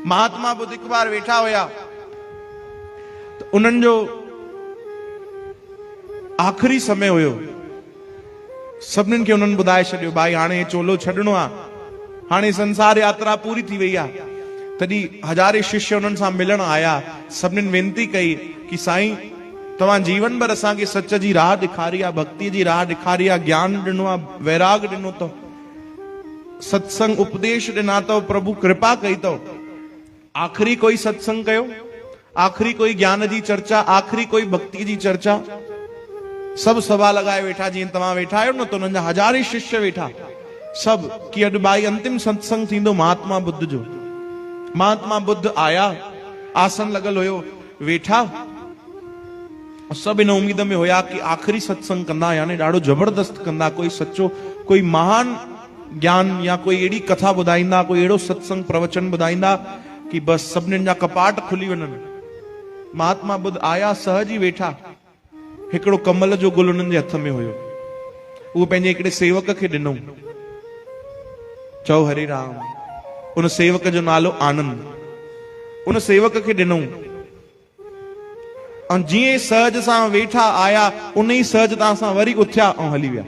महात्मा बुद्ध एक बार वेठा हुया तो उन्हनि जो आखिरी समय हुयो। सभिनीनि खे उन्हनि ॿुधाए छॾियो भाई हाणे चोलो छॾणो आहे, हाणे संसार यात्रा पूरी थी वई आहे। तॾहिं हज़ारे शिष्य उन्हनि सां मिलण आया। सभिनीनि वेनती कई कि साईं तव्हां जीवन भर असांखे सच जी राह ॾेखारी आहे, भक्ति जी राह ॾेखारी आहे, ज्ञान ॾिनो आहे, वैराग ॾिनो अथव, सत्संग उपदेश ॾिना अथव, प्रभु कृपा कई अथव। आखिरी कोई सत्संग कयो, आखिरी कोई ज्ञान जी चर्चा, आखिरी कोई भक्ति जी चर्चा। सब सभा लगाए वेठा, जीअं तव्हां वेठा आहियो न, त उन्हनि जा हज़ारे शिष्य वेठा सब कि अॼु भाई अंतिम सत्संग थींदो महात्मा बुद्ध जो। महात्मा बुद्ध आया, आसन लगल हुयो, वेठा। सब इन उम्मीद में हुया कि आखिरी सत्संग कंदा, यानी ॾाढो जबरदस्त कंदा, कोई सच्चो कोई महान ज्ञान या कोई अहिड़ी कथा ॿुधाईंदा, कोई अहिड़ो सत्संग प्रवचन ॿुधाईंदा कि बस सभिनीनि जा कपाट खुली वञनि। महात्मा बुद्ध आया, सहज ई वेठा। हिकिड़ो कमल जो गुल उन्हनि जे हथ में हुयो, उहो पंहिंजे हिकिड़े सेवक खे ॾिनो। चओ हरे राम। उन सेवक जो नालो आनंद। उन सेवक खे ॾिनो ऐं जीअं सहज सां वेठा आया, उन ई सहजता सां वरी उथिया ऐं हली विया।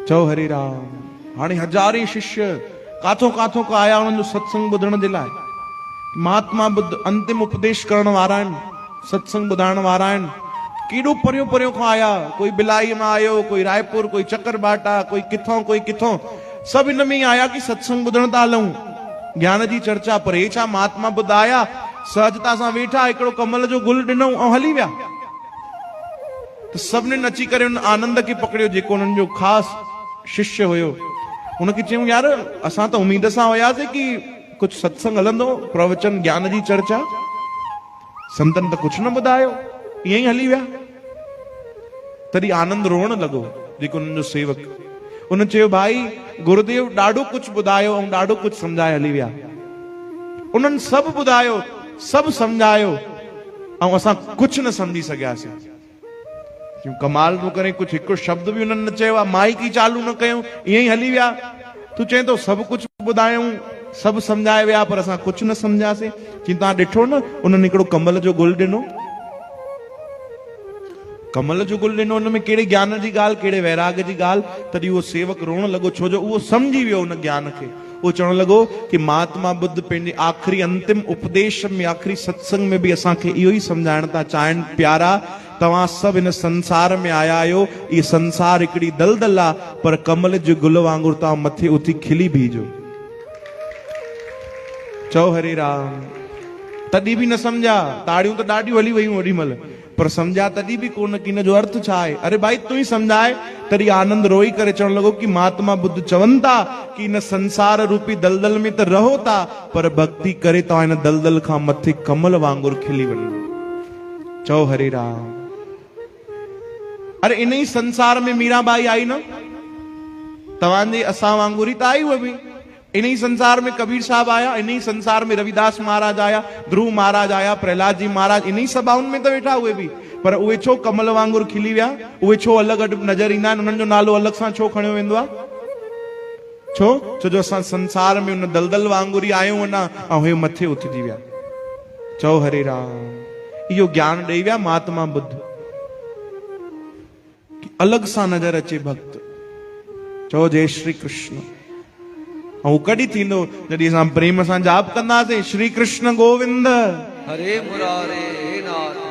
चओ हरे राम। हाणे हज़ारे शिष्य काथों काथों का आया उन्हनि जो सत्संग ॿुधण जे लाइ। महात्मा बुद्ध अंतिम उपदेश करण वारा आहिनि, सत्संग ॿुधाइण वारा आहिनि। केॾो परियों परियों खां आया, कोई बिलाई मां आयो, कोई रायपुर, कोई चकरबाटा, कोई किथों कोई किथों। सब इन में ही आया कि सत्संग ॿुधण था हलूं, ज्ञान जी चर्चा। पर हे छा, महात्मा बुद्ध आया, सहजता सां वेठा, हिकिड़ो कमल जो गुल ॾिनो ऐं हली विया। त सभिनीनि अची करे उन आनंद खे पकड़ियो, जेको उन्हनि जो ख़ासि शिष्य हुयो। उनखे चयूं यार असां त उम्मीद सां हुयासीं कि कुछ सत्संग हलंदो, प्रवचन, ज्ञान जी चर्चा। संतन त कुछ न ॿुधायो, ईअं ई हली विया। तॾहिं आनंद रोअण लॻो, जेको उन्हनि जो सेवक। उन चयो भाई गुरुदेव ॾाढो कुछ ॿुधायो ऐं ॾाढो कुछ सम्झाए हली विया। उन्हनि सभु ॿुधायो, सभु सम्झायो ऐं असां कुछ न सम्झी सघियासीं। क्यों कमाल न करे, कुछ हिकु शब्द बि उन्हनि न चयो आहे, माइक ई चालू न कयूं, ईअं ई हली विया। तूं चए थो सभु कुछ ॿुधायूं, सभु सम्झाए विया, पर असां कुछ न सम्झासीं। चई तव्हां ॾिठो न, उन्हनि हिकिड़ो कमल जो गुल ॾिनो। कमल जो गुल ॾिनो, उन में कहिड़े ज्ञान जी ॻाल्हि, कहिड़े वैराग जी ॻाल्हि। तॾहिं उहो सेवक रोअण लॻो, छो जो उहो सम्झी वियो उन ज्ञान खे। उहो चवण लॻो कि महात्मा बुद्ध पंहिंजे आख़िरी अंतिम उपदेश में, आख़िरी सत्संग में बि असांखे इहो ई सम्झाइण था चाहिनि, प्यारा तव्हां सभु इन संसार में आया आहियो, इहो संसार हिकिड़ी दलदल आहे, पर कमल जो गुल वांगुरु तव्हां मथे उथी खिली बीहजो। चओ हरे राम। तॾहिं बि न सम्झा, ताड़ियूं त ॾाढियूं हली वयूं ओॾी महिल, पर सम्झा तॾहिं बि कोन कि हिन जो अर्थ छा आहे। अरे भाई तूं ई सम्झाए। तॾहिं आनंद रोई करे चवण लॻो कि महात्मा बुद्ध चवनि था कि इन संसार रूपी दलदल में त रहो था, पर भक्ति करे तव्हां इन दलदल खां मथे कमल वांगुरु खिली वञो। चओ हरे राम। अरे इन ही संसार में मीराबाई आई न, तव्हांजे असां वांगुरु ई त आई। उहे बि इन ही संसार में कबीर साहब आया, इन ही संसार में रविदास महाराज आया, ध्रुव महाराज आया, प्रहलाद जी महाराज, इन ही सभाउनि में त वेठा उहे बि। पर उहे छो कमल वांगुरु खिली विया? उहे छो अलॻि नज़र ईंदा आहिनि? उन्हनि जो नालो अलॻि सां छो खणियो वेंदो आहे? छो जो असां संसार में उन दलदल वांगुरु ई आहियूं न, ऐं हे मथे उथिजी विया। चओ हरे राम। इहो ज्ञान ॾेई विया महात्मा बुद्ध, अलॻि सां नज़र अचे भक्त। चओ जय श्री कृष्ण। ऐं कॾहिं थींदो जॾहिं असां प्रेम सां जाप कंदासीं, श्री कृष्ण गोविंद हरे मुरारे नाथ।